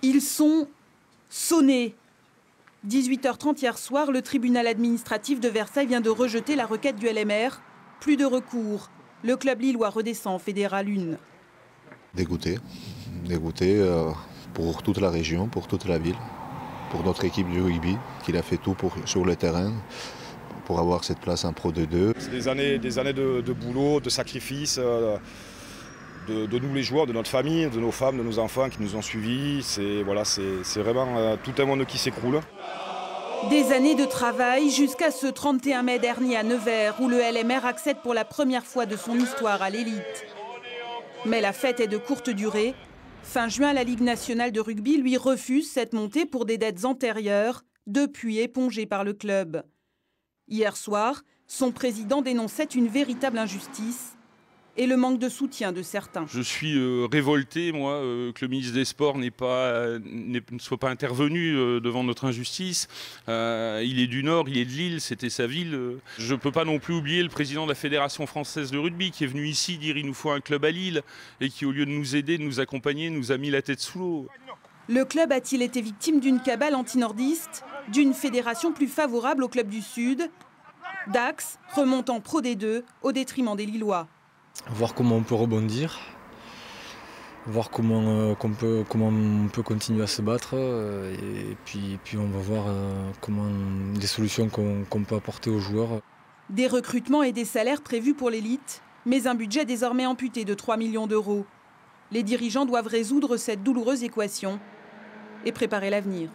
Ils sont sonnés. 18h30 hier soir, le tribunal administratif de Versailles vient de rejeter la requête du LMR. Plus de recours. Le club lillois redescend en Fédéral 1. Dégoûté pour toute la région, pour toute la ville, pour notre équipe du rugby, qui a fait tout sur le terrain pour avoir cette place en Pro D2. C'est des années de boulot, de sacrifices, de nous les joueurs, de notre famille, de nos femmes, de nos enfants qui nous ont suivis. C'est vraiment tout un monde qui s'écroule. Des années de travail jusqu'à ce 31 mai dernier à Nevers, où le LMR accède pour la première fois de son histoire à l'élite. Mais la fête est de courte durée. Fin juin, la Ligue nationale de rugby lui refuse cette montée pour des dettes antérieures, depuis épongées par le club. Hier soir, son président dénonçait une véritable injustice et le manque de soutien de certains. Je suis révolté, moi, que le ministre des Sports ne soit pas intervenu devant notre injustice. Il est du Nord, il est de Lille, c'était sa ville. Je ne peux pas non plus oublier le président de la Fédération française de rugby qui est venu ici dire il nous faut un club à Lille et qui, au lieu de nous aider, de nous accompagner, nous a mis la tête sous l'eau. Le club a-t-il été victime d'une cabale anti-nordiste, d'une fédération plus favorable au club du Sud? Dax remonte en Pro D2 au détriment des Lillois. Voir comment on peut rebondir, voir comment on peut continuer à se battre et puis on va voir les solutions qu'on peut apporter aux joueurs. Des recrutements et des salaires prévus pour l'élite, mais un budget désormais amputé de 3 millions d'euros. Les dirigeants doivent résoudre cette douloureuse équation et préparer l'avenir.